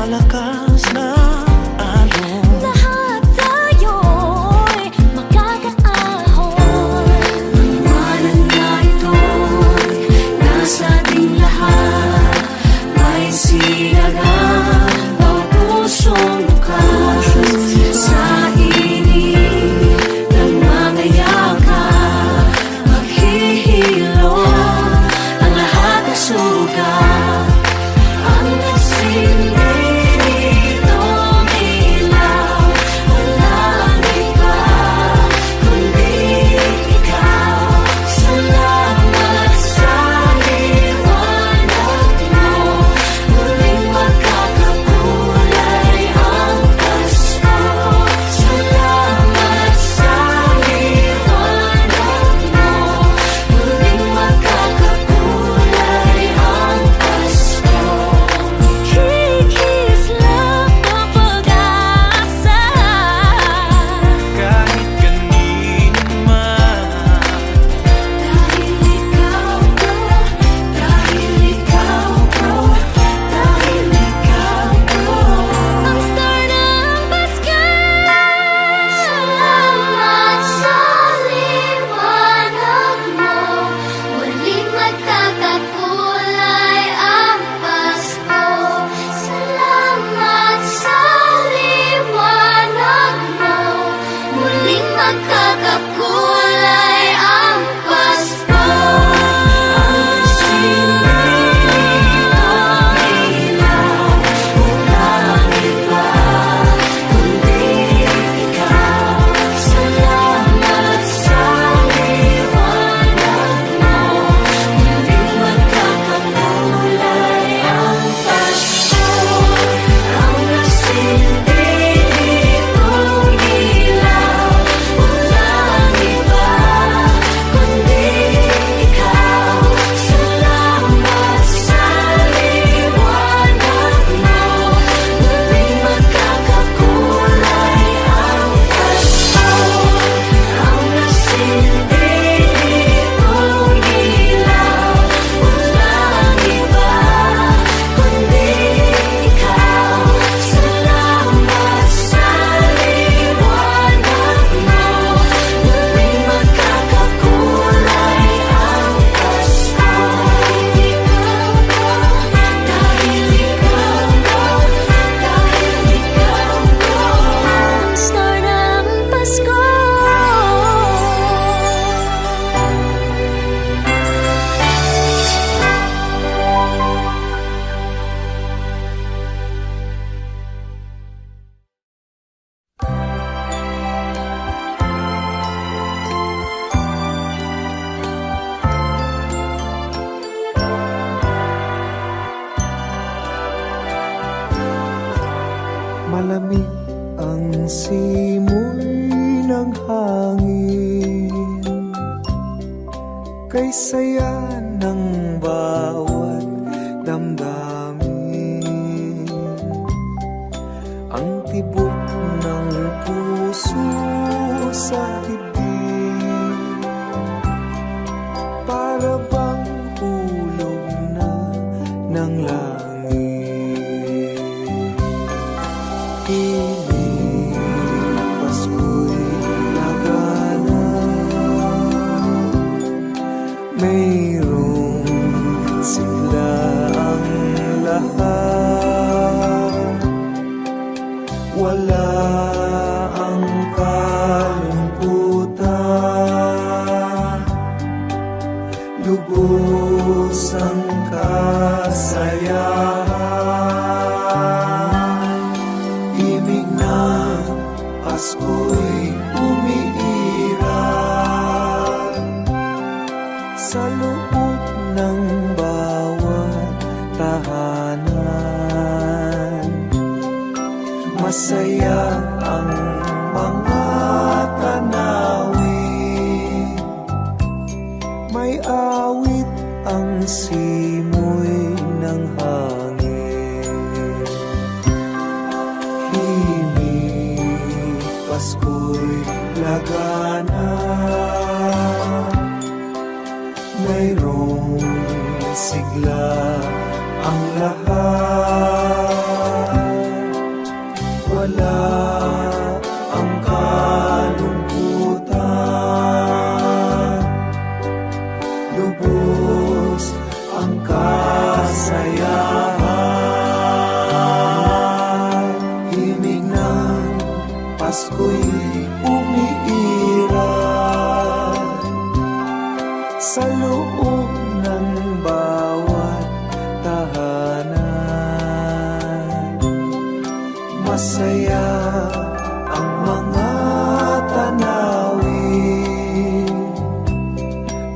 malakas na alon. Lahat tayo'y makakaahon. Liwanag na ito'y nasa ating lahat. May silagan bawat pusong lukas. Sa init ng mga yakap, maghihilom ang lahat ng sugat. Ang nagsindi nitong ilaw, walang iba kundi ikaw. Salamat sa liwanag mo, muling magkakakulay ang Pasko. Salamat sa liwanag mo, muling magkakakulay ang Pasko. Kikis lang ang pag-asa. Kahit kanino man, Dahil ikaw ko, dahil ikaw ko, dahil ikaw ko. Ang star ng Pasko. Salamat sa liwanag mo, muling magkakakulay ang Pasko. Salamat sa liwanag mo, muling magkakakulay ang Pasko. Ang sindihan ng ilaw, walang iba kundi ikaw. Salamat sa liwanag mo, muling magkakakulay ang Pasko. Ang nagsindi nitong ilaw, walang iba kundi ikaw. Salamat sa liwanag mo, muling magkakakulay ang Pasko. Ang nagsindi nitong ilaw, walang iba kundi ikaw. Salamat sa liwanag mo, muling magkakakulay ang Pasko. Dahil ikaw ko, dahil ikaw ko. Ang star ng Pasko. malamig ang simoy ng hangin, kay saya ng bawat damdamin. Ang tibok ng puso sa dibdib, para bang hulog na ng langit. Piling Pasko'y lagana, mayroong sigla ang lahat. Wala ang kalungkutan, lubos ang kasayahan. Ibig ng Pasko'y umiiral sa loob ng bawat tahanan. Masaya ang mga tanawin, may awit ang simoy ng hangin. Himig Pasko'y lagana, mayroong sigla ang lahat. Pasko'y umiiral sa loob ng bawat tahanan. Masaya ang mga tanawin,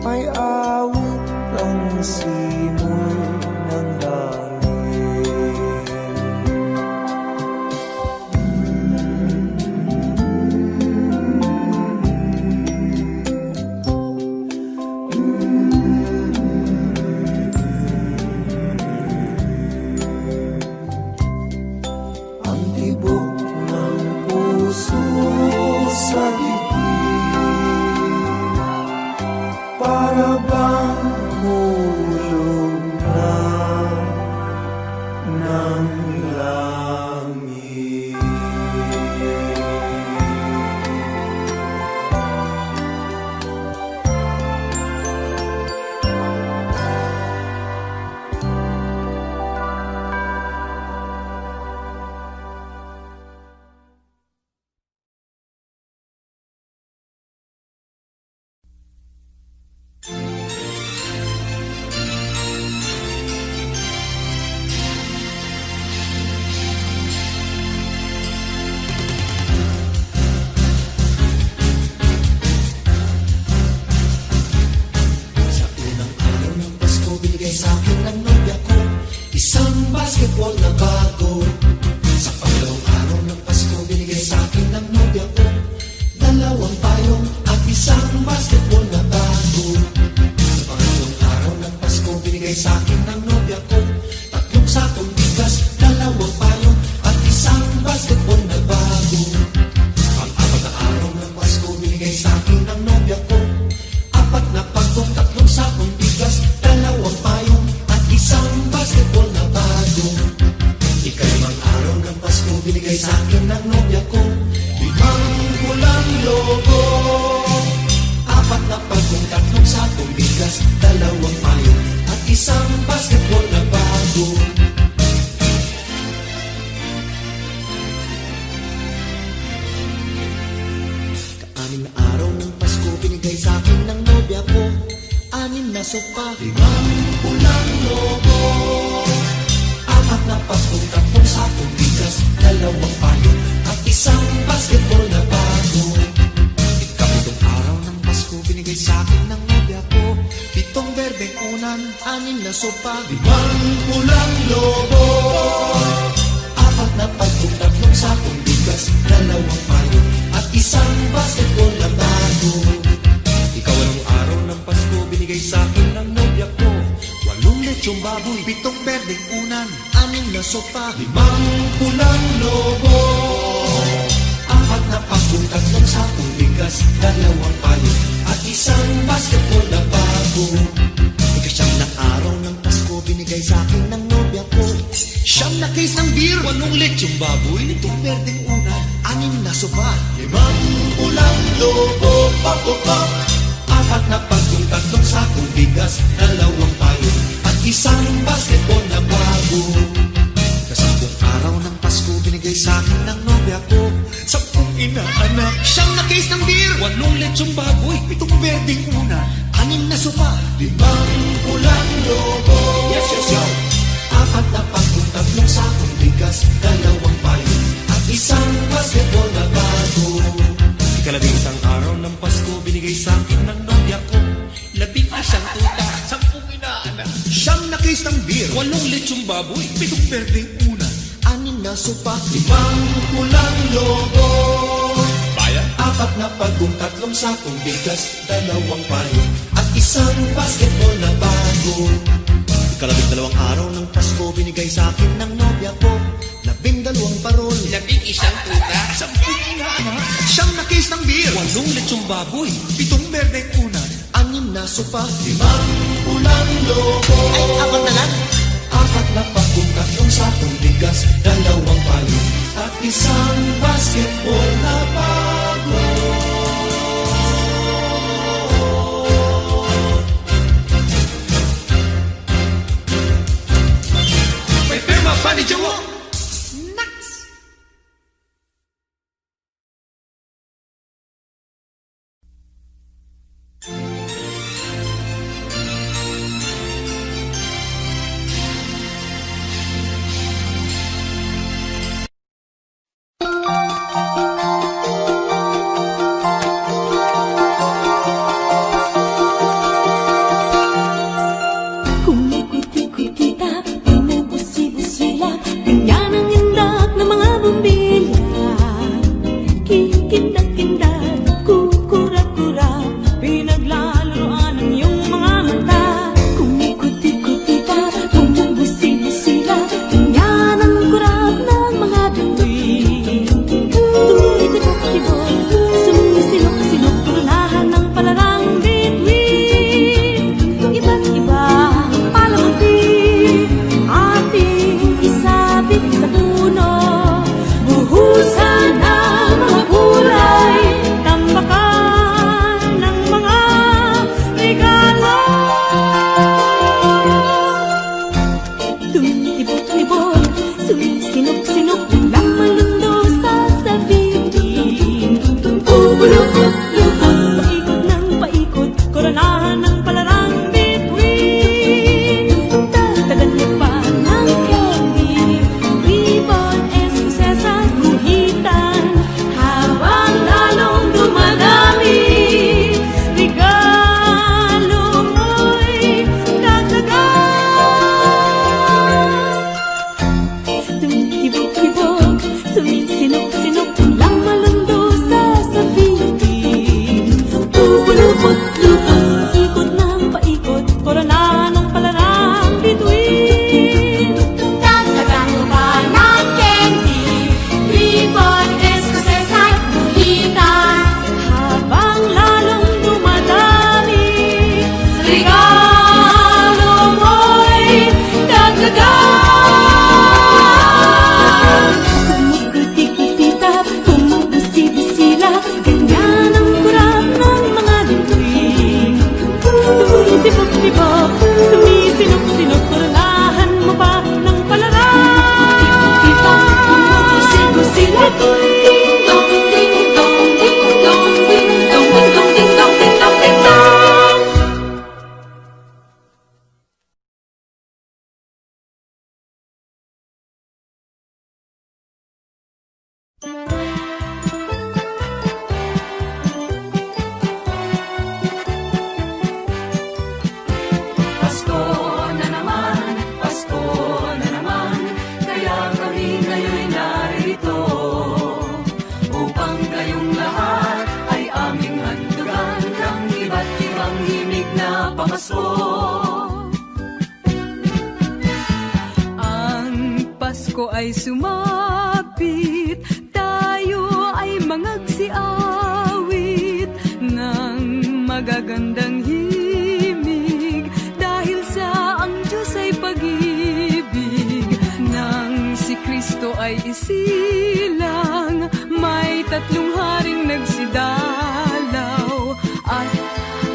may awit ang simoy ng hangin. Ang tibok ng puso sa dibdib, para bang hulog na ng langit. Sa unang araw ng Pasko, binigay sa akin ng nobya ko isang basketball na bago. Sa pangalawang araw ng Pasko, binigay sa akin ng nobya ko dalawang payong at isang basketball na bago. Sa pangatlong araw ng Pasko, binigay sa akin ng nobya ko tatlong sakong bigas, dalawang payong at isang basketball na bago. Pang-apat na araw ng Pasko, binigay sa akin ng nobya ko apat na pagkong, tatlong sakong bigas, dalawang payong at isang basketball na bago. Ikalimang araw ng Pasko, binigay sa akin ng nobya ko limang pulang logo, apat na pagkong, tatlong sakong bigas, dalawang payong at isang basketball na bago. Kaanim na araw ng Pasko, binigay sa akin ng nobya ko anim na sopa, limang pulang logo, apat na pagkong, tatlong sakong bigas, dalawang payong at isang basketball na bago. Ikapitong araw ng Pasko, binigay sa akin ng nobya ko pitong berdeng unan, anim na sopa, limang pulang logo, apat na pagkong, tatlong sakong bigas, dalawang payong at isang basketball na bago. Ikawalang araw ng Pasko, binigay sa akin ng nobya ko walong lechong baboy, pitong berdeng unan, anim na sopa, limang pulang logo, apat na pagkong, tatlong sakong bigas, dalawang payong at isang basketball na bago. Ikasyam na araw ng Pasko, binigay sa akin ng nobya ko siyam na case ng beer, walong lechong baboy, pitong berdeng unan, anim na sopa, limang pulang logo, pop-pop, apat na pagkong, tatlong sakong bigas, dalawang payong at isang basketball na bago. Kasampung araw ng Pasko, binigay sa akin ng nobya ko 10 inaanak, siyam na case ng beer, walong lechong baboy, pitong berdeng unan, anim na sopa, limang pulang logo, yes, yes, yes, apat na pagkong, tatlong sakong bigas, dalawang payong at isang basketball na bago. Ikalabing isang araw ng Pasko, binigay sa akin ng nobya ko 11 tuta, 10 inaanak, siyam na case ng beer, walong lechong baboy, pitong berdeng unan, anim na sopa, limang pulang logo, bayan, apat na pagkong, tatlong sakong bigas, dalawang payong at isang basketball na bago. Ikalabing dalawang araw ng Pasko, binigay sa akin ng nobya ko 12 parol, 11 tuta, 10 inaanak, siyam na case ng beer, walong lechong baboy, pitong berdeng unan, anim na sopa, limang pulang logo, ay apat na lang, apat na pagkong, tatlong sakong bigas, dalawang payong at isang basketball na bago. May pirma pa ni Jowo. Pasko ay sumapit, tayo ay mangagsiawit ng magagandang himig, dahil sa ang Diyos ay pag-ibig. Nang si Kristo ay isilang, may tatlong haring nagsidalaw, at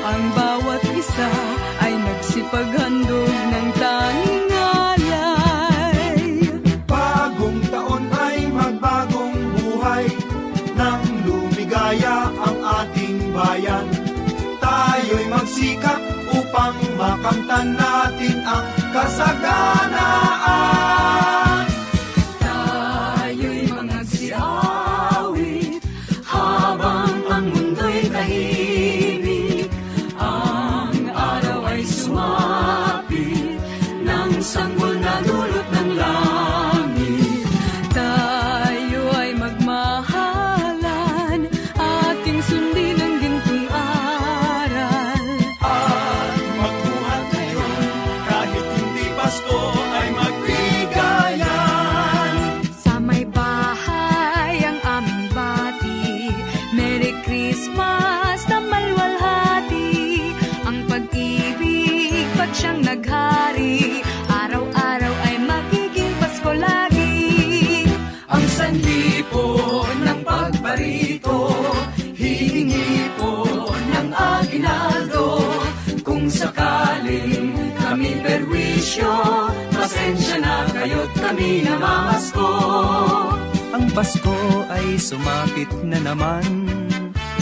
ang bawat isa ay nagsipaghandog ng tanging alay. Bagong taon ay magbagong buhay, nang lumigaya ang ating bayan. Tayo'y magsikap upang makamtan natin ang kasaganaan. Tayo'y mangagsiawit habang ang mundo'y tahimik. Ang araw ay sumapit ng sanggol na dulot ng langit. Tayo ay magmahalan, ating sundin ang gintong aral. At magbuhat ngayon, kahit hindi Pasko ay magbigayan. Sa may bahay ang aming bati, Merry Christmas na malwalhati. Ang pag-ibig ba't siyang naghari, araw-araw ay magiging Pasko lagi. Ang sanhi po ng pagbarito, hihingi po ng aginaldo. Kung sakaling kami perwisyo, pasensya na kayo't kami namamasko. Ang Pasko ay sumapit na naman,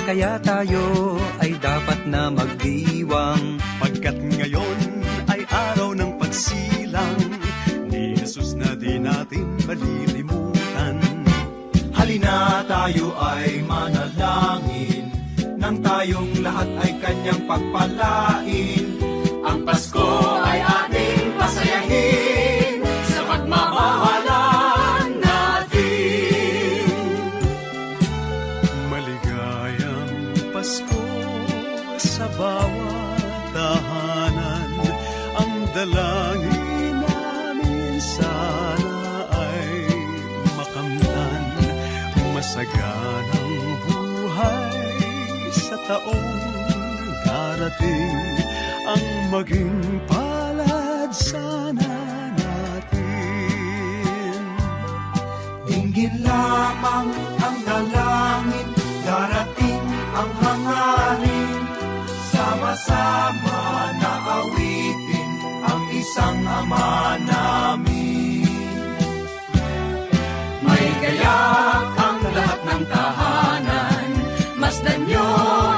kaya tayo ay dapat na magdiwang. Pagkat ngayon ay araw ng pagsilang ni Jesus na di natin malilimutan. Halina tayo ay manalangin, nang tayong lahat ay kanyang pagpalain. Ang Pasko ay ating pasayahin sa pagmamahalan natin. Maligayang Pasko sa bawat tahanan. Ang dalangin namin sana ay makamtan. Masaganang buhay sa taong darating. Ang maging palad sana natin. Dinggin lamang ang dalangin, darating ang hangarin. Sama-sama na awitin ang isang Ama namin. May gayak ang lahat ng tahanan, masdan nyo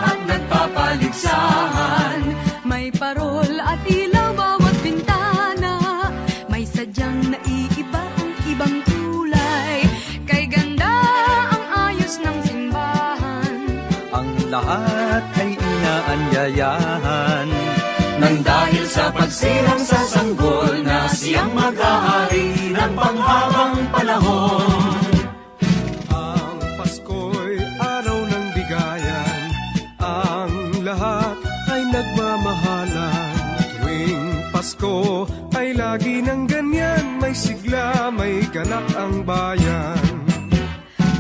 at nagpapaligsahan. May parol at ilaw bawat bintana, may sadyang naiiba ang ibang kulay. Kay ganda ang ayos ng simbahan, Ang lahat ay inaanyayahan. Nang dahil sa pagsilang sa sanggol na siyang maghahari ng panghabang panahon. Ang Pasko'y araw ng bigayan. Ang lahat ay nagmamahalan. Tuwing Pasko ay lagi ng ganyan. May sigla, may ganap ang bayan.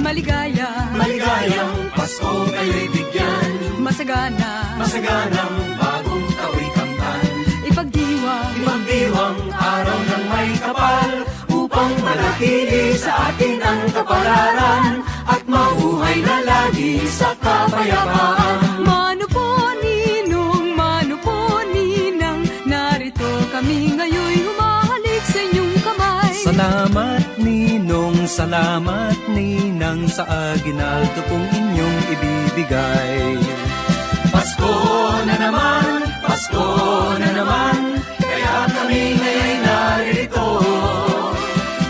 maligaya, Maligayang Pasko kayo'y bigyan, masagana, masaganang bagong tao'y kamtan. ipagdiwang, Ipagdiwang araw ng may kapal, upang manatili sa atin ang kapalaran, at mabuhay na lagi sa kapayapaan. Mano po ninang, narito kami ngayon humahalik sa inyong kamay. Salamat ninong, salamat ninang sa aginaldo pong inyong ibibigay. Pasko na naman, Pasko na naman, kaya kami ngayon narito,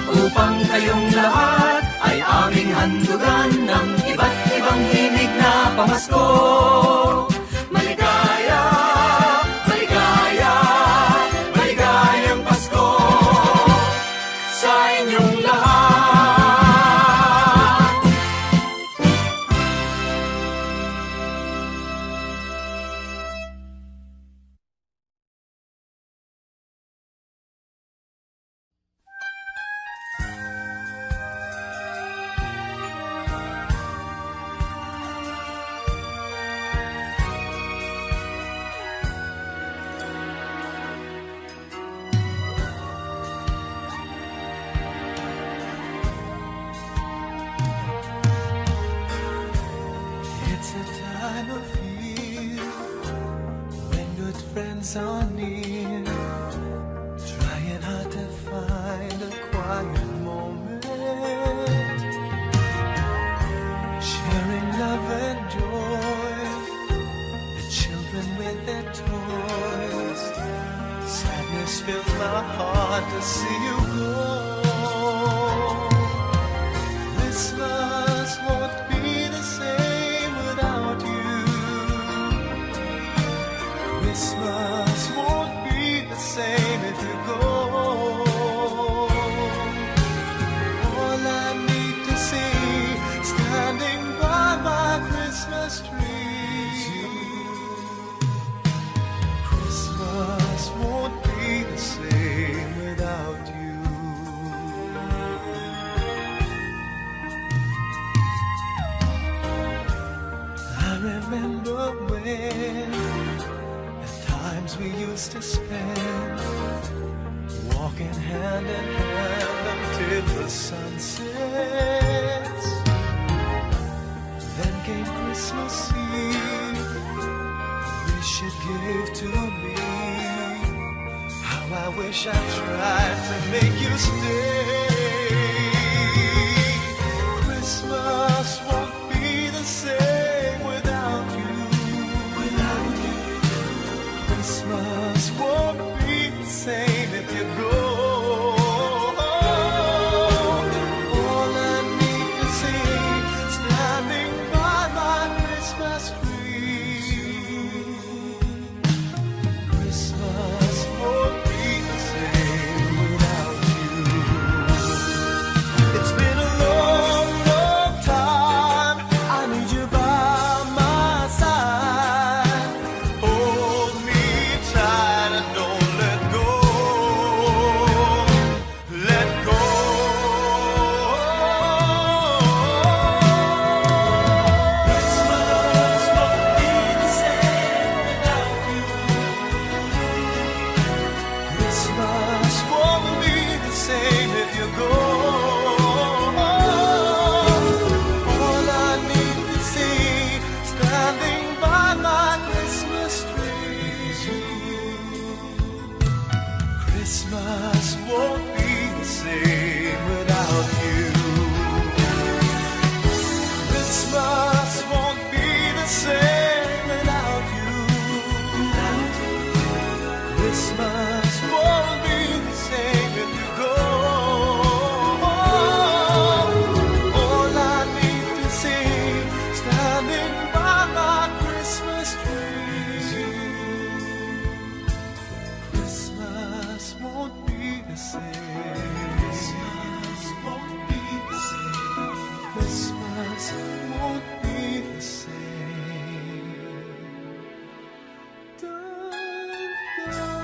upang kayong lahat ay aming handugan ng iba't ibang himig na pamasko. Maligaya, maligaya, maligayang Pasko sa inyong lahat. friends are near, trying hard to find a quiet moment, sharing love and joy, the children with their toys. Sadness fills my heart to see you go. Christmas won't be the same without you. Christmas won't be the same if you go. All I need to see, standing by my Christmas tree. Christmas won't be the same without you. I remember when the times we used to spend, walking hand in hand until the sun sets. Then came Christmas Eve, the wish you gave to me. How I wish I tried to make you stay. Christmas won't be the same without you. Without you. Christmas won't be the same if you go. All I need to see, standing by my Christmas tree. Christmas won't be the same without you. It's been a long, long time. I need you by my side. Hold me tight and don't let go. Let go. Christmas won't be the same without you. Christmas won't be the same if you go. All I need to see, standing by my Christmas tree. Christmas won't be the same without you. Christmas won't be the same without you. Christmas won't be the same if you go. All I need to see, standing by my Christmas tree. Christmas won't be the same. Christmas won't be the same. Christmas won't be the same. Dun, dun.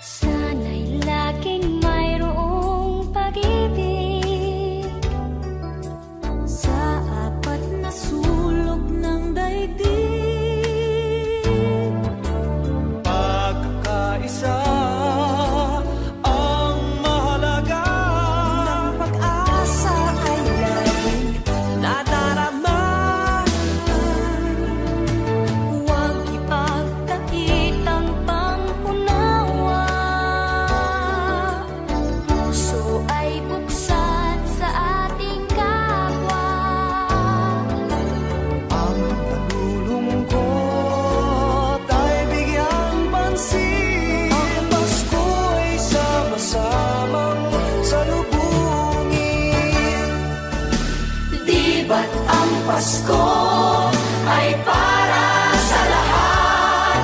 Sana'y laging mayroong pag-ibig sa apat na sulok ng daigdig. Pagkakaisa ang mahalaga. Ng pag-asa ay laging nadarama. Huwag ipagkait ang pangunawa. Puso ay buksan sa ating kapwa. Ang nalulungkot ay bigyang pansin. Ang Pasko'y sama-samang salubungin. Di ba't ang Pasko ay para sa lahat?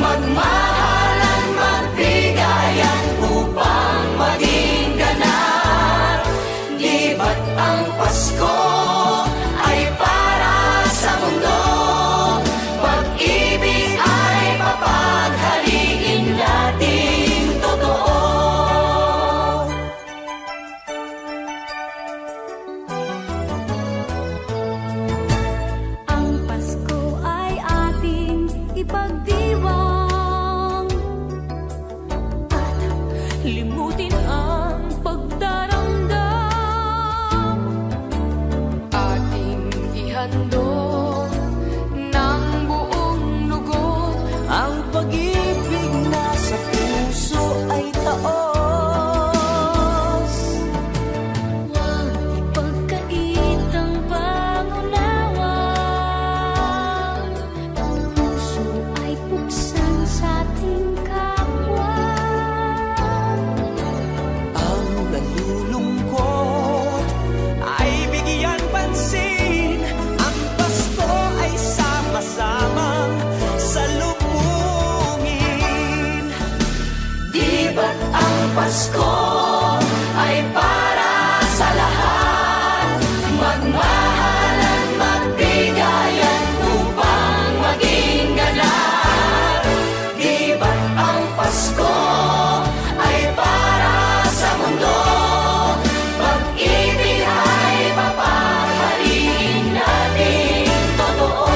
Magmahalan, magbigayan upang maging handog ng buong lugod. Ang pag-ibig na sa puso ay taos. Huwag ipagkait ang pangunawa. Ang puso ay buksan sa ating kapwa. Ang nalulungkot ay bigyan pansin. Ang Pasko ay sama-samang salubungin. Di ba't ang Pasko ay para sa lahat? Magmahalan, magbigayan upang maging ganap. Di ba't ang Pasko ay para sa mundo? Pag-ibig ay papahalin natin totoo.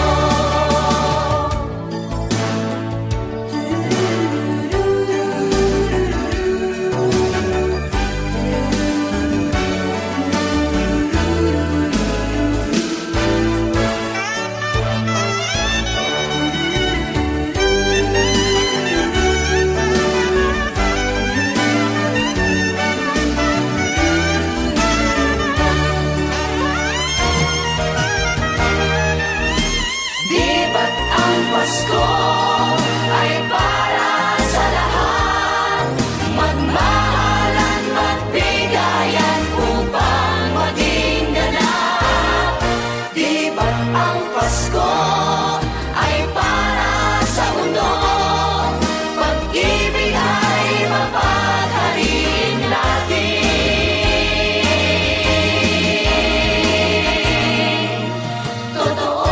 Di ba't ang Pasko ay para sa lahat? Magmahalan, magbigayan upang maging ganap. Di ba't ang Pasko ay para sa mundo? Pag-ibig ay mapaghalin natin totoo.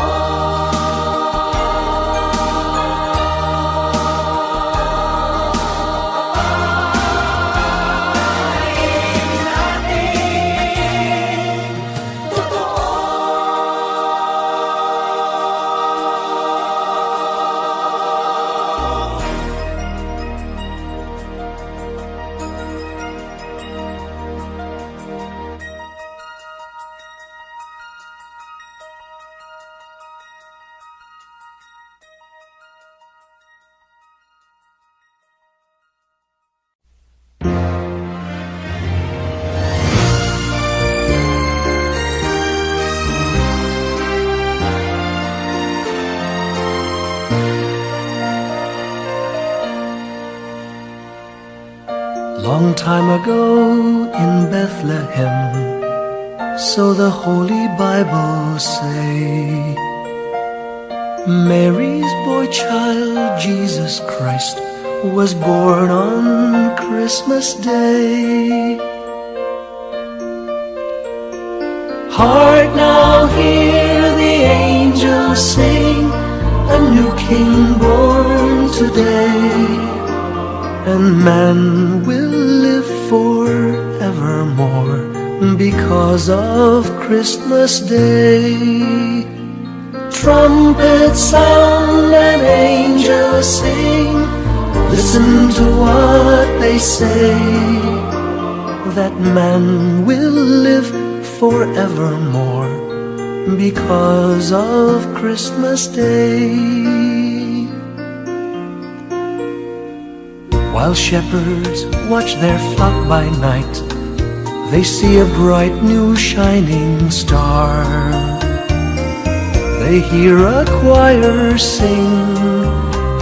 Long time ago in Bethlehem, so the Holy Bible say, Mary's boy child, Jesus Christ, was born on Christmas Day. Hark now, hear the angels sing, a new King born today. And man will live forevermore because of Christmas Day. Trumpets sound and angels sing, listen to what they say, that man will live forevermore because of Christmas Day. While shepherds watch their flock by night, they see a bright new shining star. They hear a choir sing,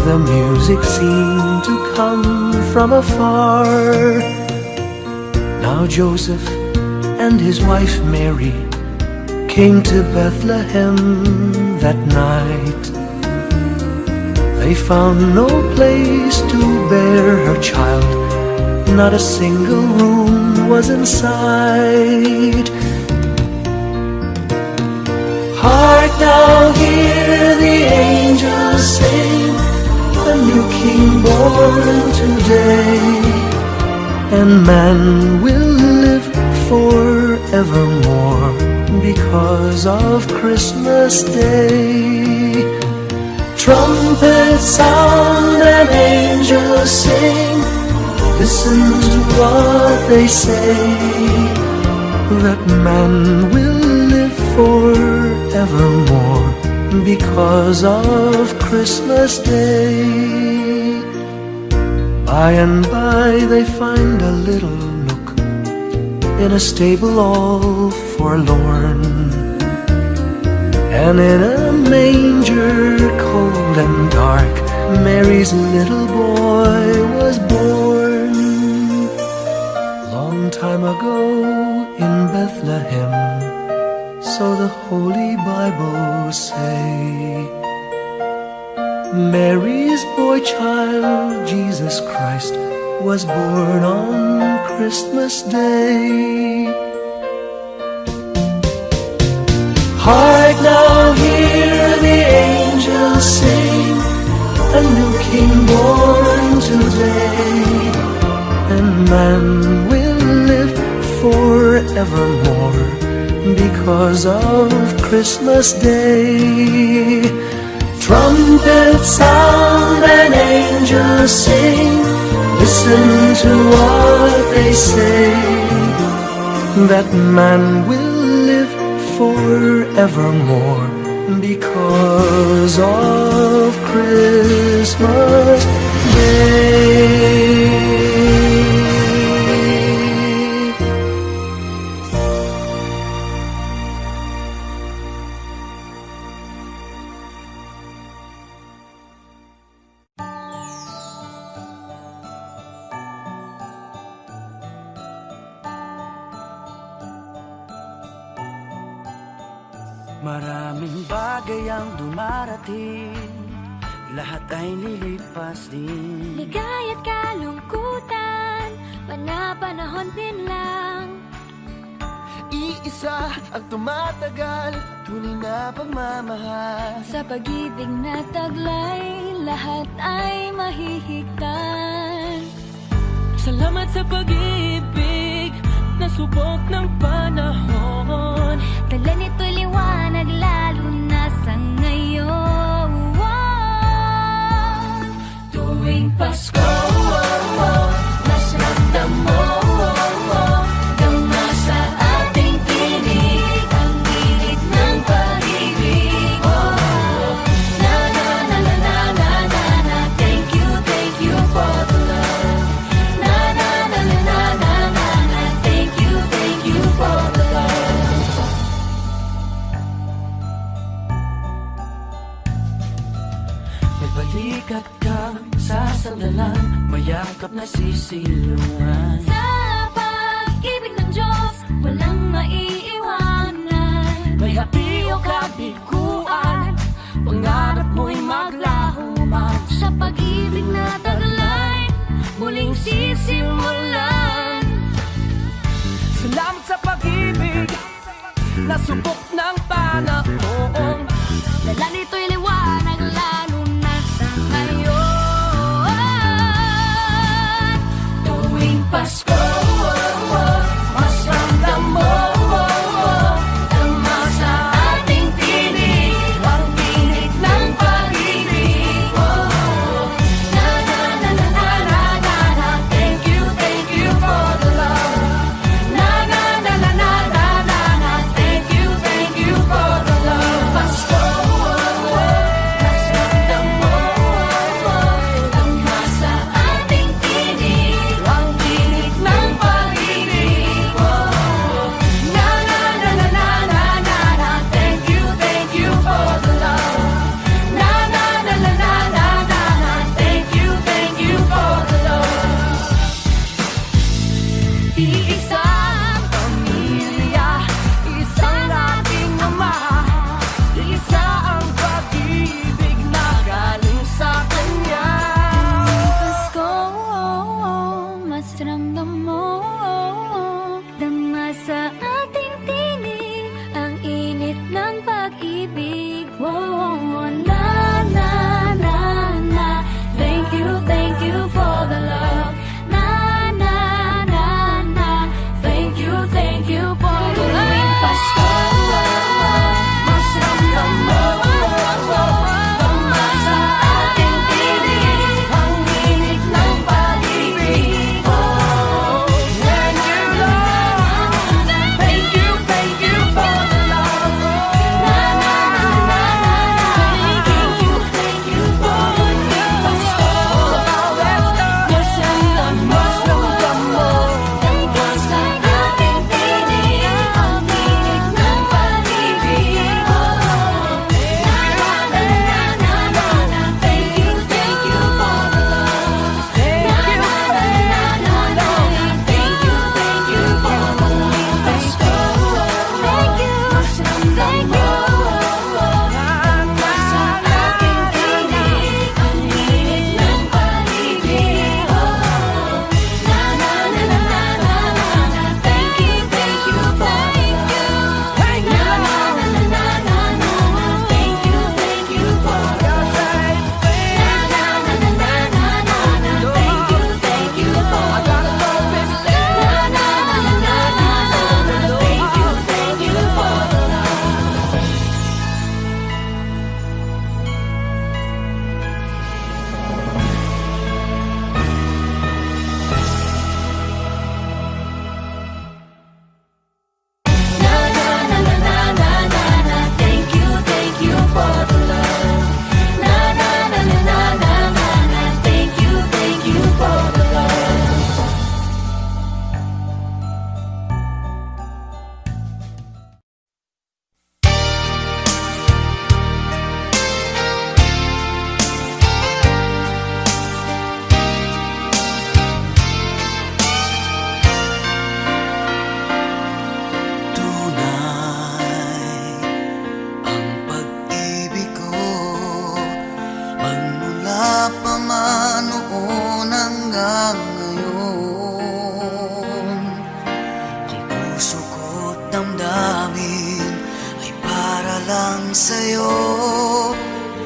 the music seemed to come from afar. Now Joseph and his wife Mary came to Bethlehem that night. They found no place to bear her child, not a single room was in sight. Hark now, hear the angels sing, a new King born today, and man will live forevermore because of Christmas Day. Trumpets sound and angels sing, listen to what they say, that man will live forevermore forevermore because of Christmas Day. By and by they find a little nook in a stable all forlorn, and in a manger cold and dark Mary's little boy was born. Long time ago in Bethlehem, so the Holy Bible say, Mary's boy child, Jesus Christ, was born on Christmas Day. Hark now, hear the angels sing, a new King born today, and man will live forevermore because of Christmas Day. Trumpets sound and angels sing, listen to what they say, that man will live forevermore because of Christmas Day. Maraming bagay ang dumarating, lahat ay lilipas din. Ligaya't kalungkutan, panahon din lang. Iisa ang tumatagal, tunay na pagmamahal. Sa pag-ibig na taglay, lahat ay mahihigtan. Salamat sa pag-ibig na subok ng panahon. Dala nito'y liwanag lalo na sa ngayon. Tuwing Pasko, mas ramdam mo, gama sa ating tinig, ang init ng pag-ibig. Na na na na na na na na, thank you for the love. Na na na na na na na na, thank you for the love. May balikat kang sasandalan, mayakap na sisilungan. Sa pag-ibig ng Diyos, walang maiiwanan. May hapi o kabiguan, pangarap mo'y maglaho man. Sa pag-ibig na taglay, muling sisimulan. Salamat sa pag-ibig na subok ng panahon. Dala nito'y liwanag lalo na sa ngayon. Tuwing Pasko, mas ramdam mo, gama sa ating tinig, ang init ng pag-ibig. Na na na na na na na na, thank you for the love. Na na na na na na na na, thank you for the love. Pasko,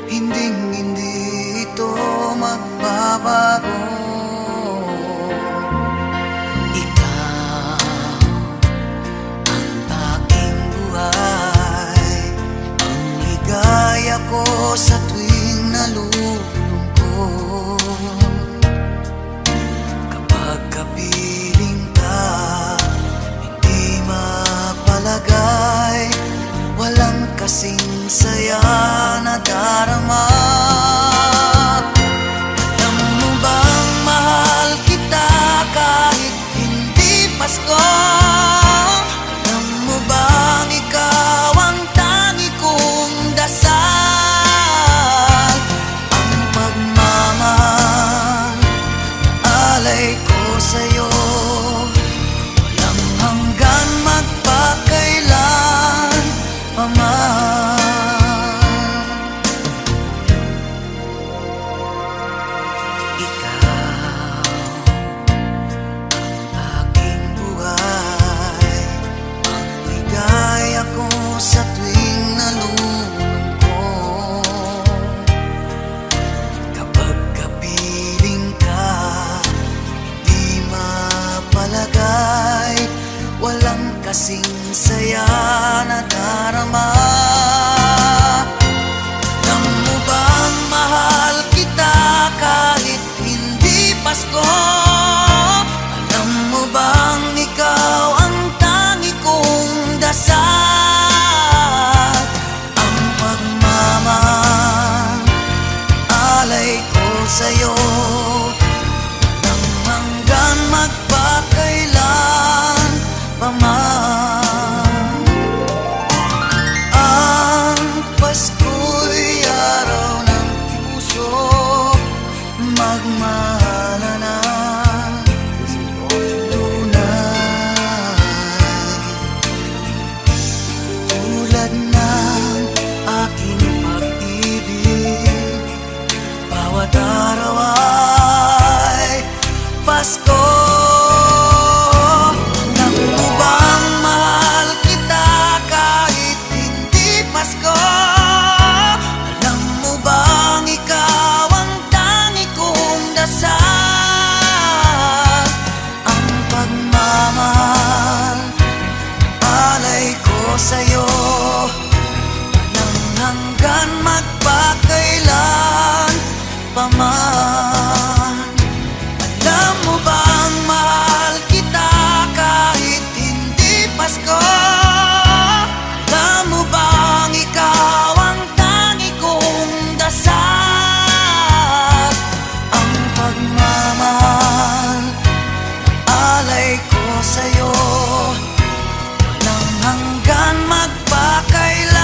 Hinding-hindi ito magbabago. Ikaw ang aking buhay, ang ligaya ko sa tuwing nalulungkot. Kapag kapiling ka, hindi mapalagay, walang kasing saya na darama. Alam mo bang mahal kita kahit hindi Pasko? Alam mo bang ikaw ang tangi kong dasal? Ang pagmamahal na alay ko sa'yo, walang hanggan magpakailan pa man. Sa tuwing nalulungkot, kapag kapiling ka, hindi mapalagay, walang kasing saya na darama. Alam mo bang mahal kita kahit hindi Pasko? Alam mo bang ikaw ang tangi kong dasal? Sa'yo, walang hanggan magpakailan pa man. Ang Pasko'y araw ng puso, magmahalan ng tunay. Tulad ng aking pag-ibig, bawat araw ay Pasko. Alam mo bang mahal kita kahit hindi Pasko? Alam mo bang ikaw ang tangi kong dasal? Ang pagmamahal alay ko sa'yo, walang hanggan magpakailan pa man. Alam mo bang mahal kita kahit hindi Pasko? Alam mo bang ikaw ang tangi kong dasal? Ang pagmamahal alay ko sa'yo, walang hanggan magpakailan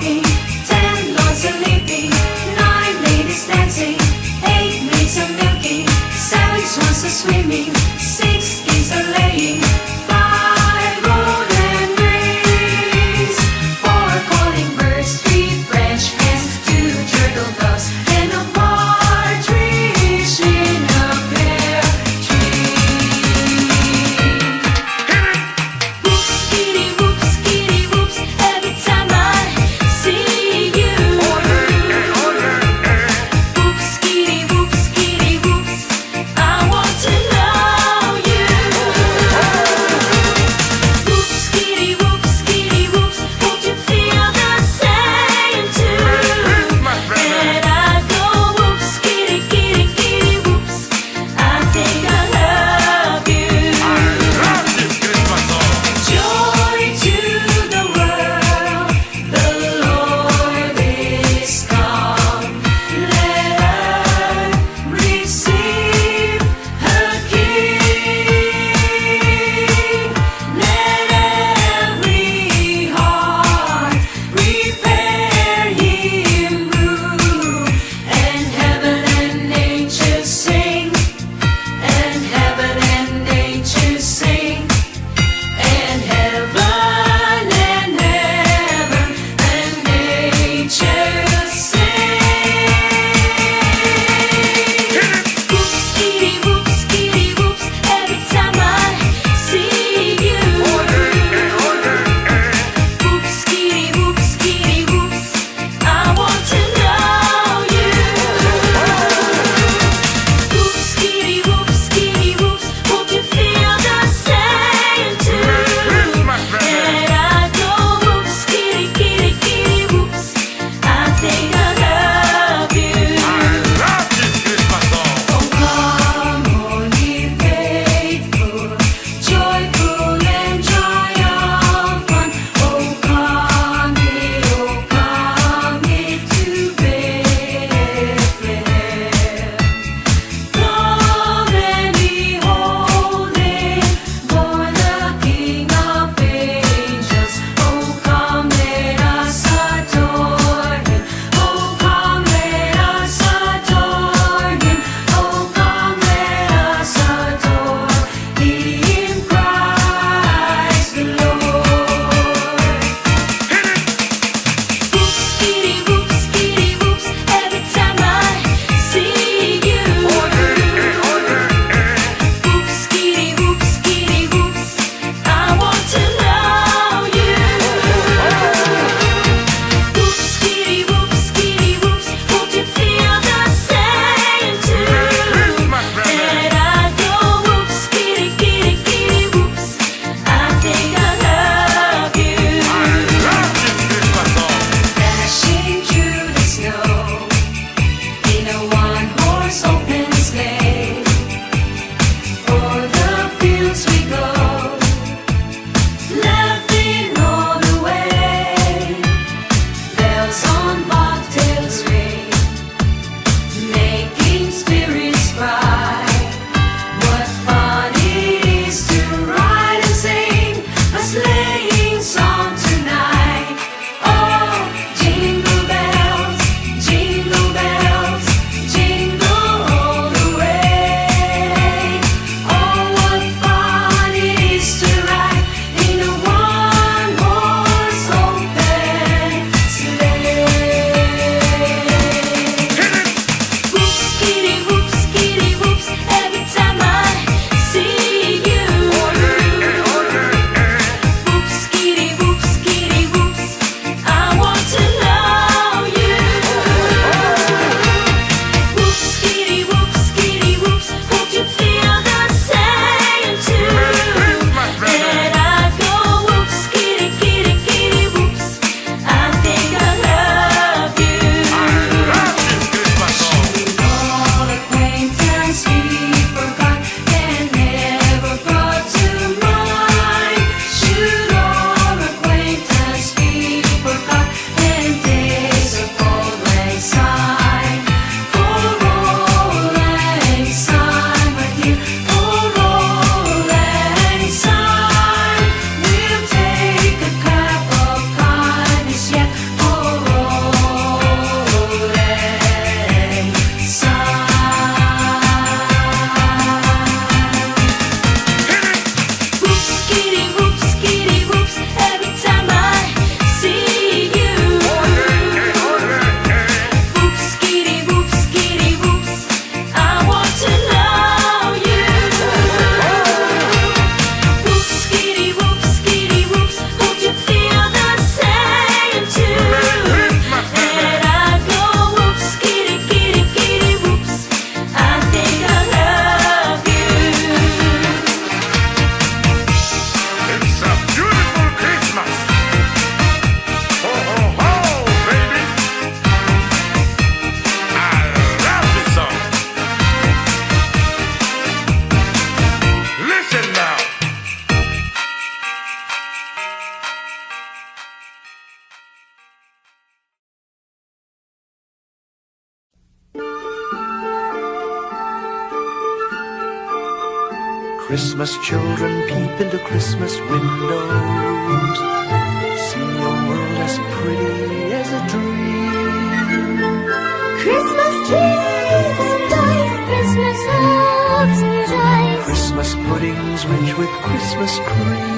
walking, 10 lords a leaping, 9 ladies dancing, 8 maids a milking, 7 swans a swimming, 6 geese a laying, 5 golden rings, 4 calling birds, 3 French hens, 2 turtle doves, and a partridge in a pear tree. Whoops, kitty, whoops, every time I see Christmas children peep into Christmas windows, see a world as pretty as a dream. Christmas trees and toys, Christmas hopes and joys. Christmas puddings rich with Christmas cream.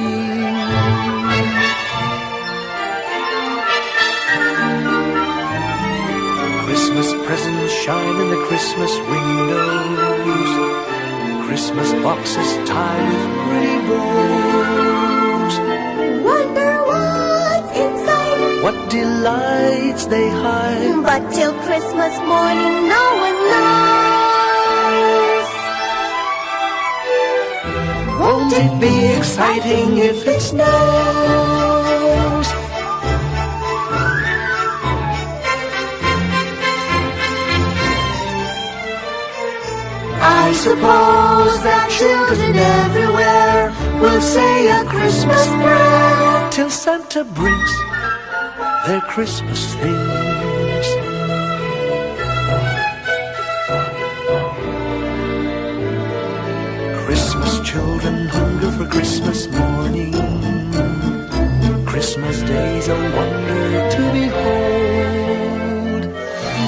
Christmas presents shine in the Christmas windows, Christmas boxes tied with pretty bows. Wonder what's inside, What delights they hide. but till Christmas morning no one knows. Won't it be exciting if it snows? I suppose that children everywhere will say a Christmas prayer till Santa brings their Christmas things. Christmas children hunger for Christmas morning. Christmas day's a wonder to behold.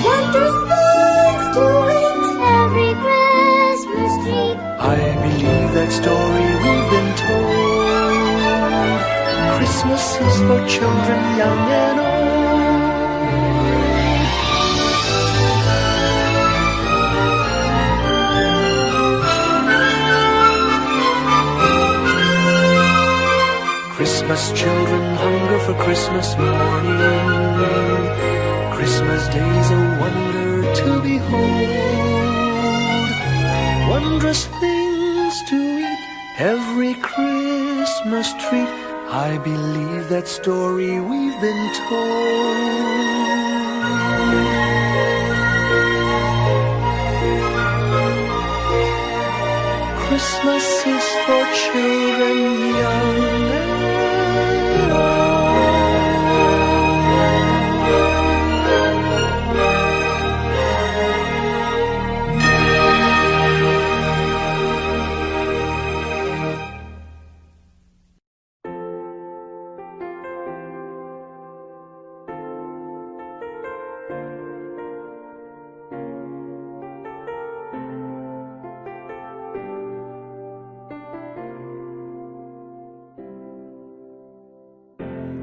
Wondrous things to eat, every Christmas treat. I believe that story we've been told. Christmas is for children young and old. Christmas children hunger for Christmas morning. Christmas day's a wonder to behold. Wondrous things to eat, every Christmas treat. I believe that story we've been told. Christmas is for children young and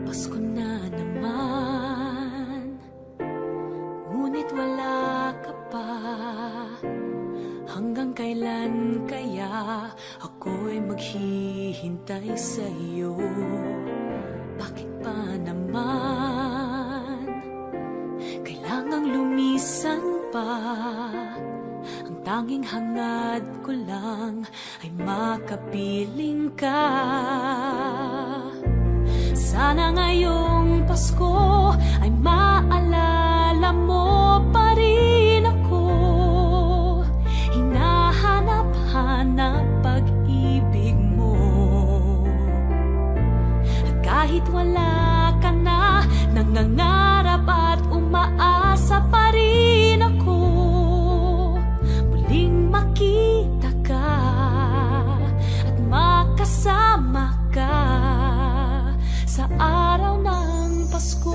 Pasko na naman, ngunit wala ka pa. Hanggang kailan kaya ako'y maghihintay sa iyo? Bakit pa naman kailangang lumisan pa? Ang tanging hangad ko lang ay makapiling ka. Sana ngayong Pasko ay maalala mo pa rin ako. Hinahanap-hanap pag-ibig mo. At kahit wala ka na, nangangarap at umaasa pa rin ako. Muling makita ka at makasama ka sa araw ng Pasko.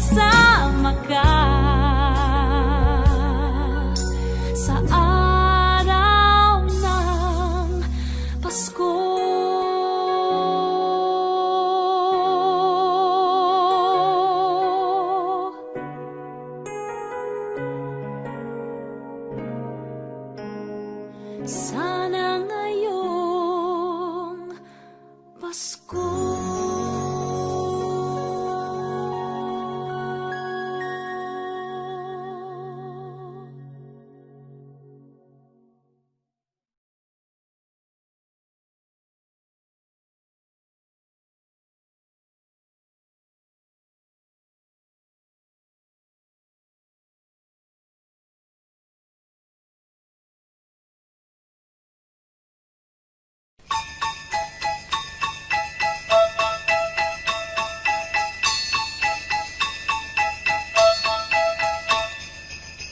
kasama ka sa araw ng Pasko. Sana ngayong Pasko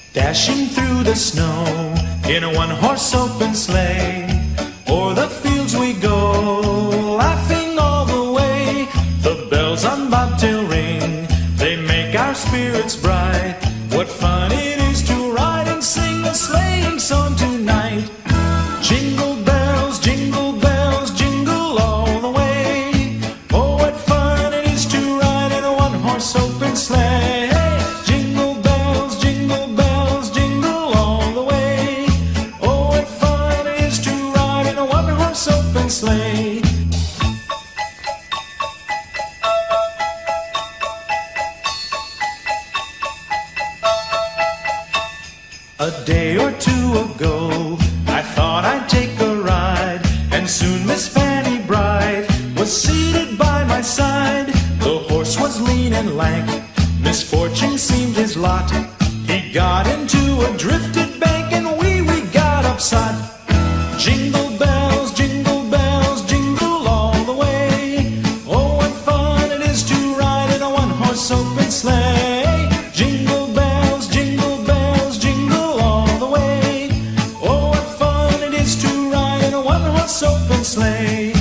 Dashing through the snow in a one-horse open sleigh, o'er the fields we go, laughing all the way. The bells on bobtail ring, they make our spirits bright. What fun it is to ride and sing a sleighing song tonight. Jingle bells, jingle all the way. Oh, what fun it is to ride in a one-horse open sleigh. Sleigh. A day or two ago, I thought I'd take a ride, and soon Miss Fanny Bright was seated by my side. The horse was lean and lank, misfortune seemed his lot. He got into a drifted bank, and we got upset. Jingle bells, jingle all the way. Oh, what fun it is to ride in a one-horse open sleigh. Jingle bells, jingle all the way. Oh, what fun it is to ride in a one-horse open sleigh.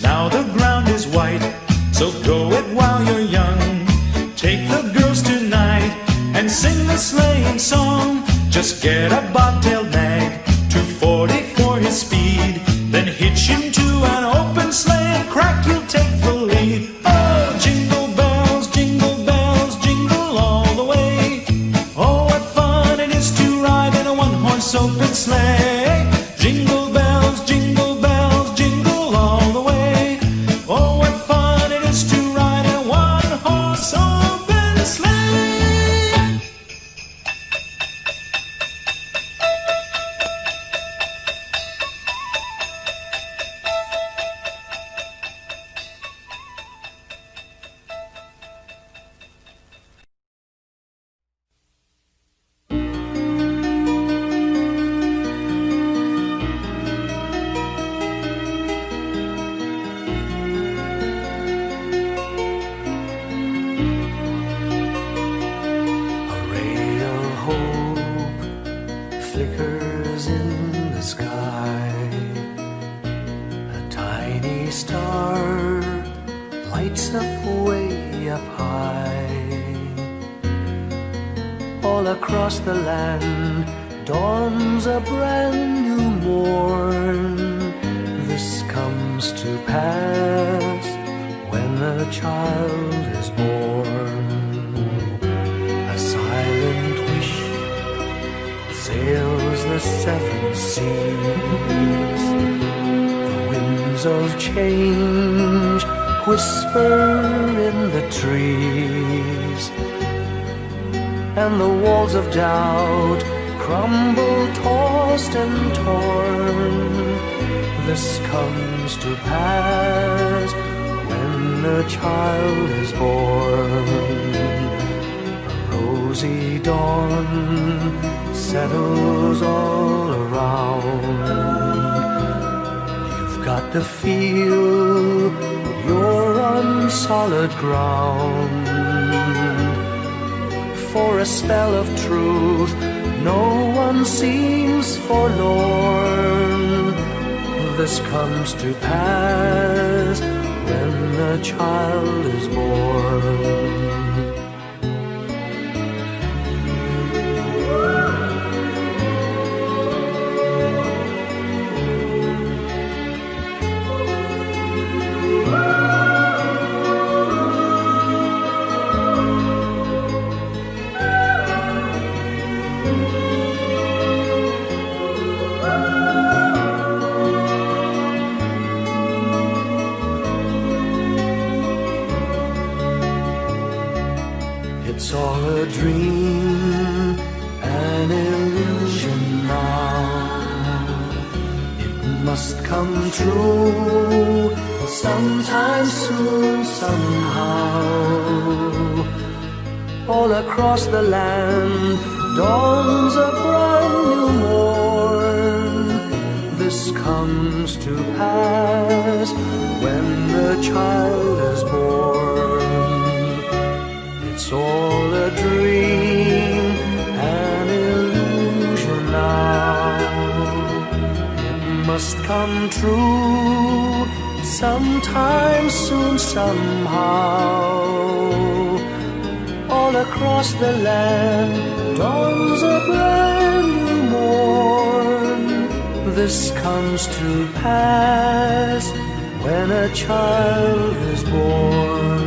Now the ground is white, so go it while you're young. Take the girls tonight and sing the sleighing song. Just get a bobtail nag, 240 for his speed, then hitch him to an open sleigh and crack, you'll take the lead. Oh, jingle bells, jingle all the way. Oh, what fun it is to ride in a one-horse open sleigh. Jingle bells, jingle all the way. Oh, what fun it is to ride in a one-horse open sleigh. Flickers in the sky. A tiny star lights up way up high. All across the land dawns a brand new morn. This comes to pass when a child is born. A silent wish sails the seven seas. The winds of change whisper in the trees, and the walls of doubt crumble, tossed and torn. This comes to pass when a child is born. A rosy dawn settles all around. You've got to feel you're on solid ground. For a spell of truth, no one seems forlorn. this comes to pass when a child is born. It's all a dream, an illusion now. It must come true sometime soon, somehow. All across the land dawns a brand new morn. This comes to pass when the child is born. It's all a dream, an illusion now. It must come true sometime soon, somehow. All across the land dawns a brand new morn. This comes to pass when a child is born.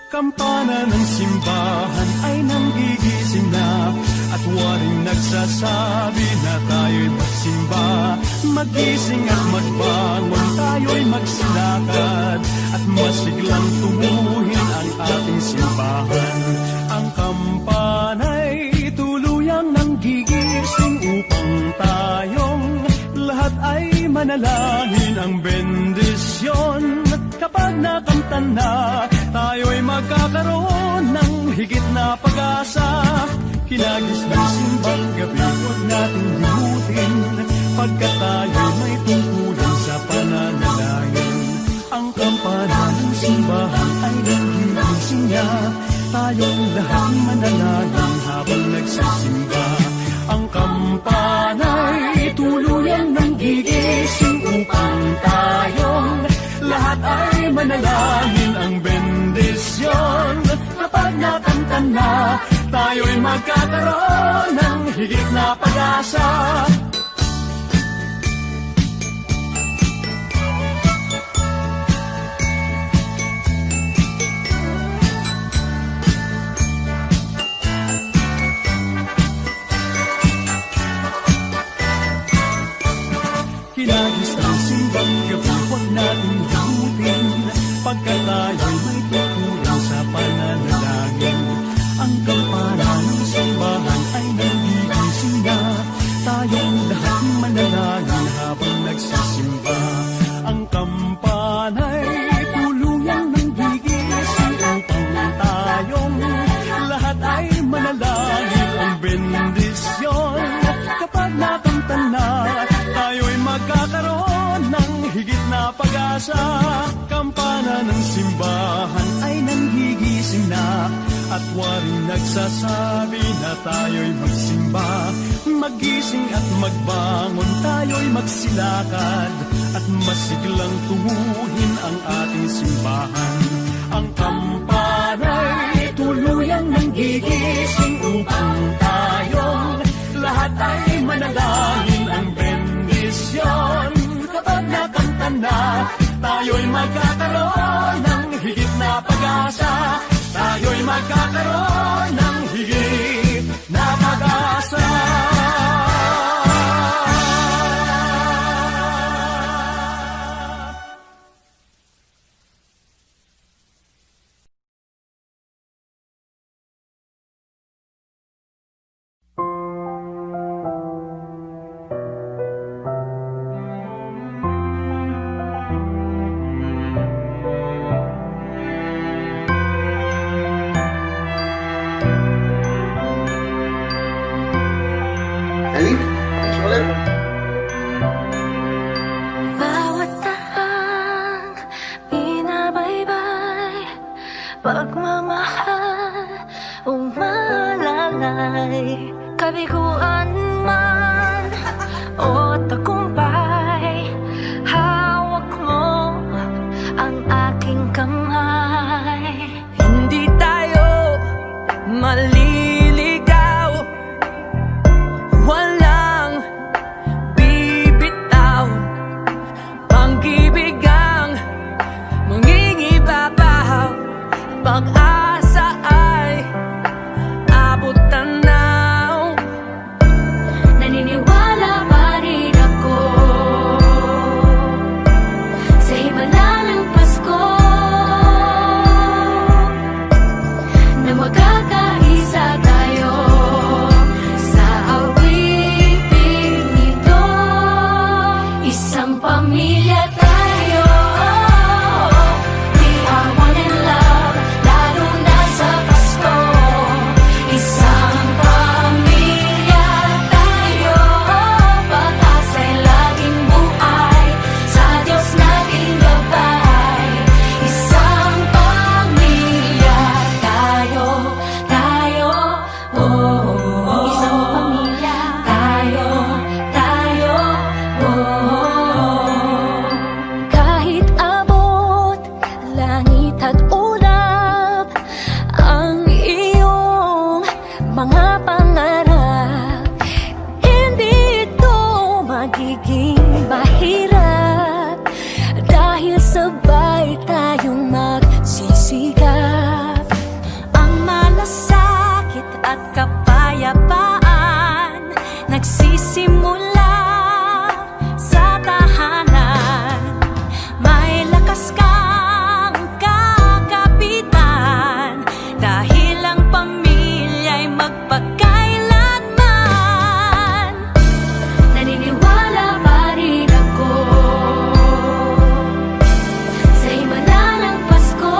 Kampana ng simbahan ay nanggigising na at waring nagsasabi na tayo'y magsimba. Magising at magbangon, tayo'y magsilakad at masiglang tumuhin ang ating simbahan. Ang kampana'y tuluyang nanggigising upang tayong lahat ay manalangin ang bendisyon. Kapag nakanta na, tayo'y magkakaroon ng higit na pag-asa. Kinagis ng simbang gabi, huwag nating limutin, pagkat tayo'y may tungkulan sa pananalangin. Ang kampana ng simbahan ay nanggigising niya, tayong lahat manalangin habang nagsisimba. Ang kampana'y tuluyang nanggigising upang tayong lahat ay manalangin ang bendisyon. Kapag nakanta na, tayo'y magkakaroon ng higit na pag-asa. Kinagis ng simbang gabi, huwag natin limutin, pagkat tayo'y may tungkulan sa pananalangin. Ang kampana ng simbahan ay nanggigising na, tayong lahat manalangin habang nagsisimba. Ang kampana'y tuluyang nanggigising upang tayong lahat ay manalangin ang bendisyon. Kapag nakanta na, tayo'y magkakaroon ng higit na pag-asa. Kampana ng simbahan ay nanggigising na at waring nagsasabi na tayo'y magsimba. Magising at magbangon, tayo'y magsilakad at masiglang tumuhin ang ating simbahan. Ang kampana'y tuluyang nanggigil tayo'y magkakaroon ng higit na pag-asa. Tayo'y magkakaroon ng higit na pag-asa. Ellie, thanks ulit. Bawat tahang binabaybay, pagmamahal umalalay. Kabiguan man o tagumpay, hawak mo ang aking kamay. Hindi tayo maliligaw, walang bibitaw. Pag-ibig ang mangingibabaw, pag-asa ay abot tanaw. Naniniwala pa rin ako sa himala ng Pasko, na magkakaisa tayo sa awiting ito. Isang pamilya tayo, we are one in love, lalo na sa Pasko. Isang pamilya tayo, pag-asa'y laging buhay, sa Diyos nating gabay. Isang pamilya tayo, oh, isang pamilya tayo, oh. Kahit abot langit at ulap ang iyong mga pangarap, hindi ito magiging mahirap, dahil sabay tayong magsisikap. Ang malasakit at kapayapaan nagsisimula sa tahanan. May lakas kang kakapitan, dahil ang pamilya'y magpakailanman. Naniniwala pa rin ako sa himala ng Pasko,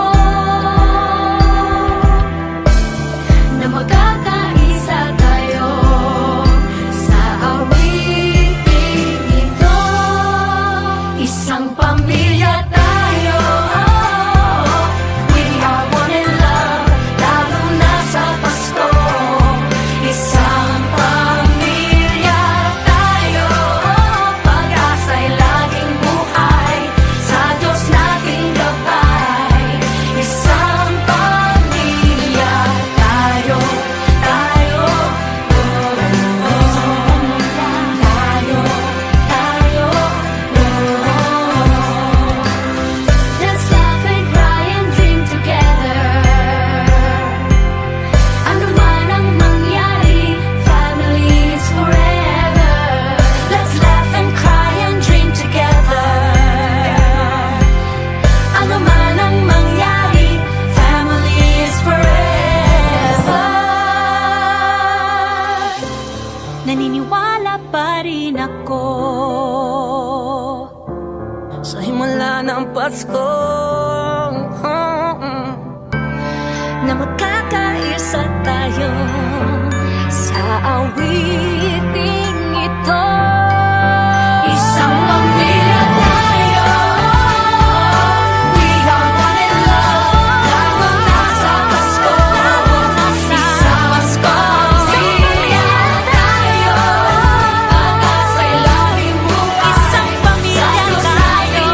na magkakaisa tayo sa awiting ito. Isang pamilya tayo, we are one in love, lalo na sa Pasko. Isang pamilya tayo, pag-asa'y laging buhay, sa Diyos nating gabay. Isang pamilya tayo, let's laugh and cry and dream together. Ano man ang mangyari, family is forever. Let's laugh and cry and dream together. Ano man ang mangyari, family is forever. Naniniwala pa rin ako sa himala ng Pasko, na magkakaisa tayo sa awiting ito. Isang pamilya tayo, we are one in love, lalo na sa Pasko. Isang pamilya tayo, pag-asa'y laging buhay, isang pamilya tayo,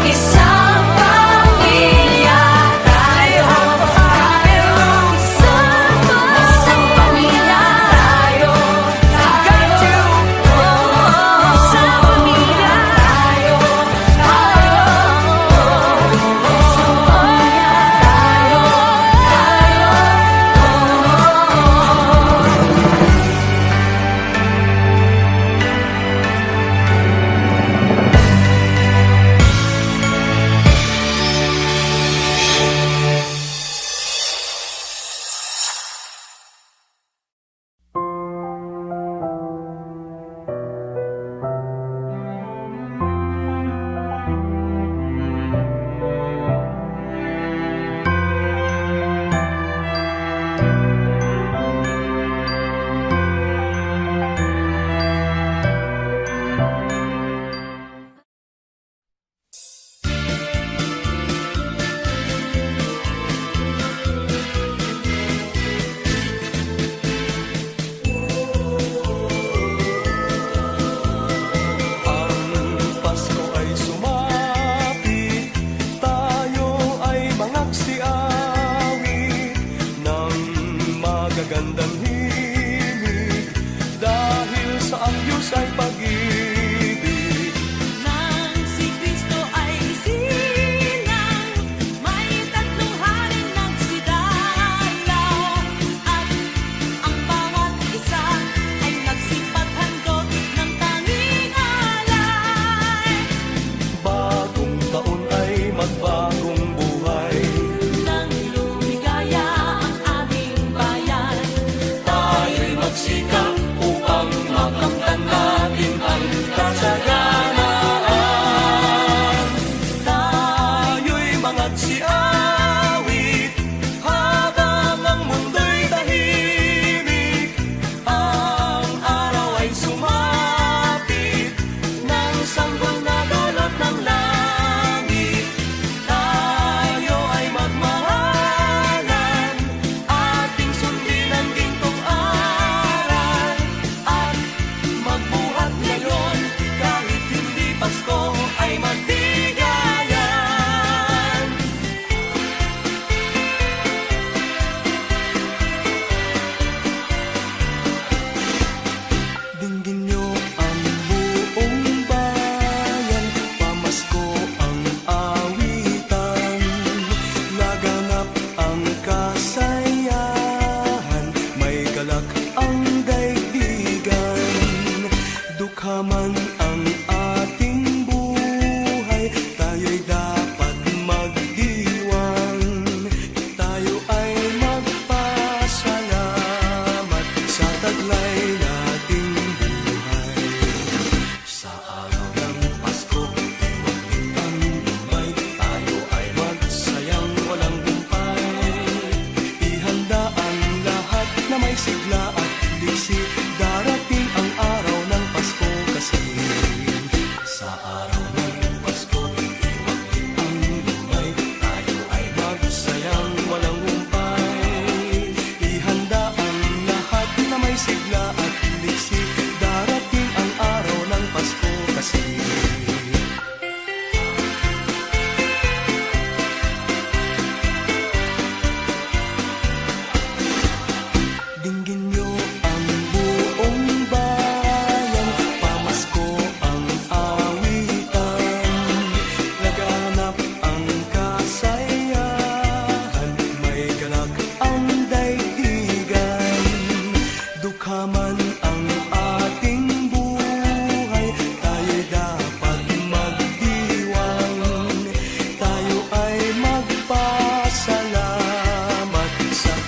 isang pamilya tayo, isang pamilya tayo.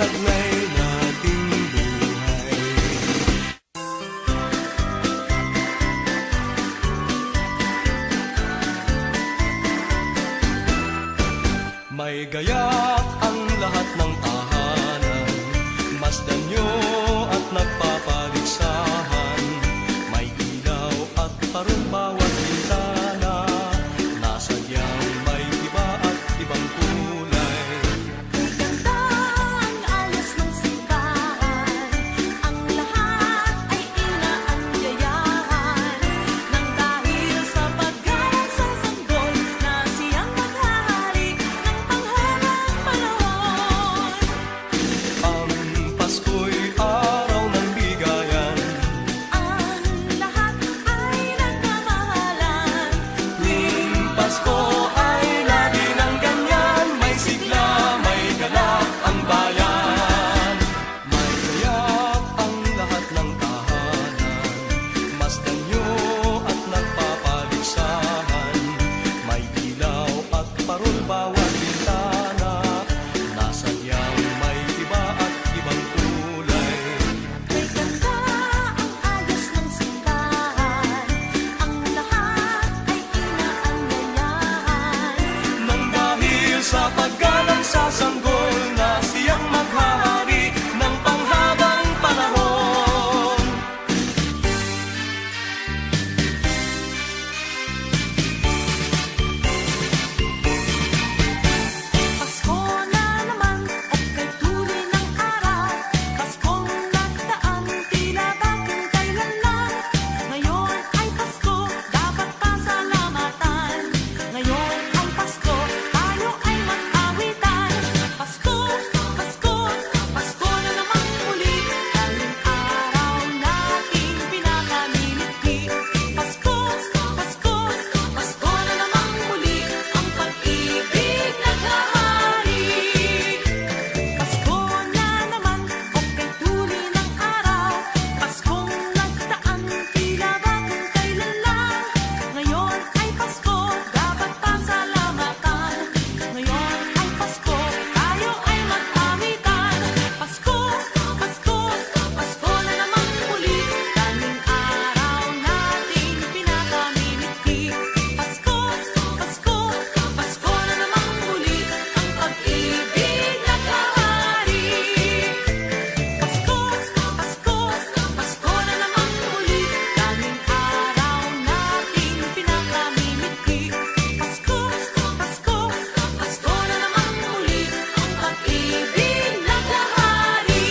taglay nating buhay. May gayak ang lahat ng tahanan, masdan nyo at nagpapaligsahan. May ilaw at parang bawat bintana, nasadyang may iba at ibang kulay. Ganda ang ayos ng simbahan, ang lahat ay inaanyayahan. Nang dahil sa paggalang sa sanggol na siyang maghahari ng panghabang panahon. Ang Pasko'y araw ng bigayan, Ang lahat ay nagmamahalan. tuwing Pasko ay lagi ng ganyan. May sigla, may galak ang bayan. May gayak ang lahat ng tahanan, masdan nyo at nagpapaligsahan. May ilaw at parol bawat bintana, nasadyang may iba at ibang kulay. May ganda ang ayos ng simbahan, ang lahat ay inaanyayahan. Nang dahil sa paggalang sa sanggol na siyang maghahari ng panghabang panahon. Pasko na naman at kay tuloy ng araw. Paskong nagdaan, tila bakit kailan lang. Ngayon ay Pasko, dapat pasalamatan. Ngayon ay Pasko, tayo ay mag-awitan. Pasko, Pasko, Pasko na naman muli. Daling araw nating pinakamimiti. Pasko, Pasko, Pasko na naman muli. Ang pag-ibig naghahari. Pasko na naman o kay tuloy ng araw. Paskong nagdaan, tila bakit kailan lang. Ngayon ay Pasko, dapat pasalamatan. Ngayon ay Pasko, tayo ay mag-awitan. Pasko, Pasko, Pasko na naman muli. Daling araw nating pinakamimiti. Pasko, Pasko, Pasko na naman muli. Ang pag-ibig naghahari. Pasko, Pasko, Pasko na naman muli. Daling araw nating pinakamimiti. Pasko, Pasko, Pasko na naman muli. Ang pag-ibig naghahari.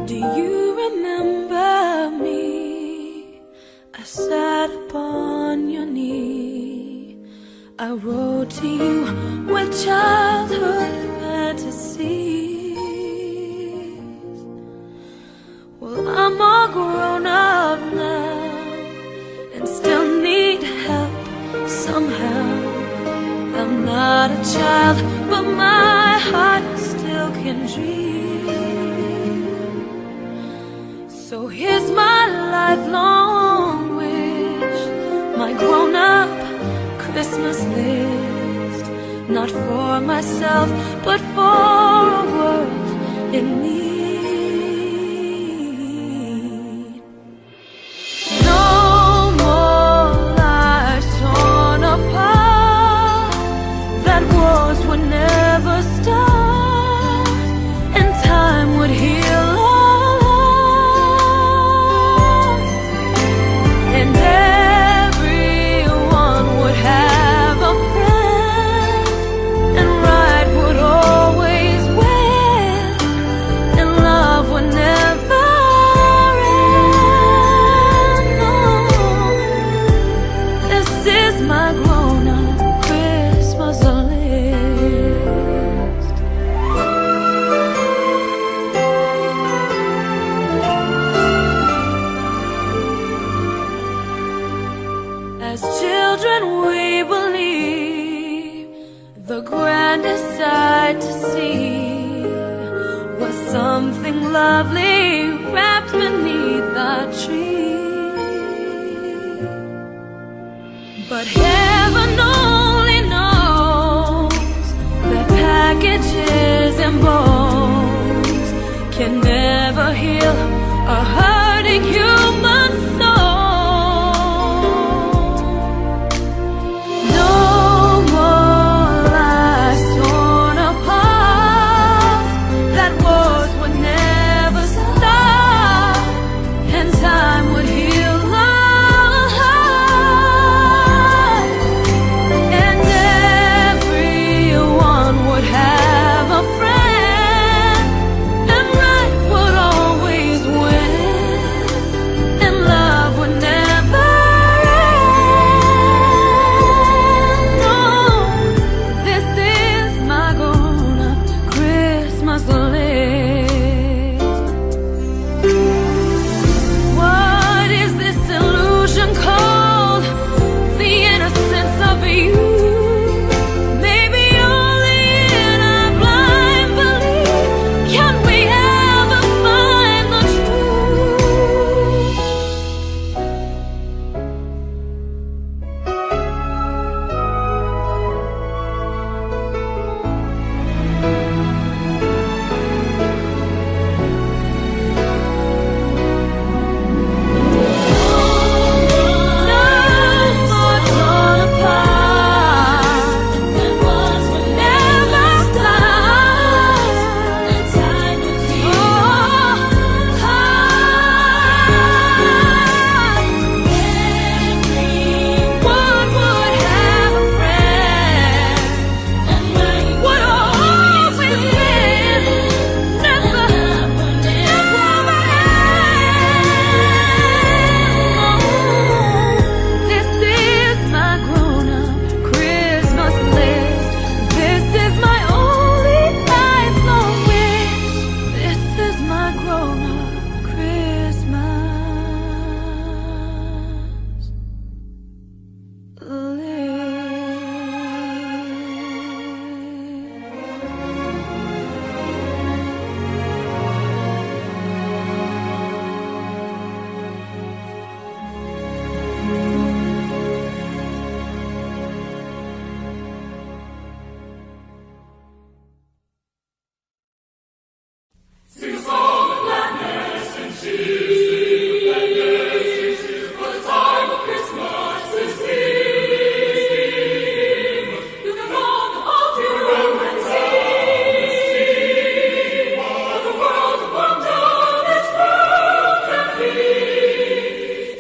Do you remember me? I sat upon your knee. I wrote to you with childhood fantasies. Well, I'm all grown up now and still need help somehow. I'm not a child, but my heart still can dream. So here's my lifelong wish, my grown-up Christmas list. Not for myself, but for a world in need. No more lives torn apart, that wars would never start, and time would heal all hearts, and everyone would have a friend, and right would always win, and love would never end. No, this is my grown-up Christmas list. grandest sight to see was something lovely wrapped beneath the tree. But heaven only knows that packages and bones can never heal a hurting human soul. No more lives torn apart. That wars would never stop, and time would heal our hearts, and everyone would have a friend, and right would always win, and love would never end. No, this is my grown-up Christmas list. What is this illusion called? The innocence of you. Maybe only in our blind belief can we ever find the truth. No more torn apart, and wars would never stop, and time would heal our hearts. Everyone would have a friend, and right would always win. Never end. This is my grown-up Christmas list. This is my only lifelong wish. This is my grown-up Christmas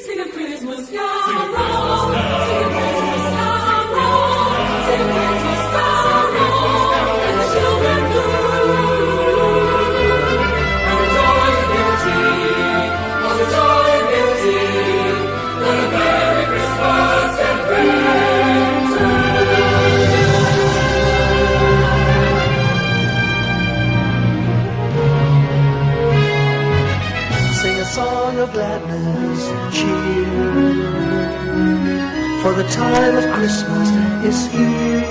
Sing a Christmas carol, sing a Christmas carol, sing a Christmas carol, and the children do. And the joy and beauty, oh the joy and beauty, that a Merry Christmas can bring to Sing a song of gladness and cheer, for the time of Christmas is here.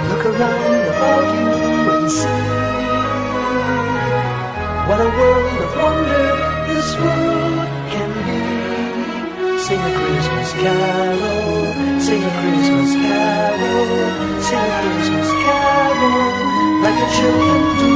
Look around about you and see what a world of wonder this world can be. Sing a Christmas carol, sing a Christmas carol, sing a Christmas carol, like the children do.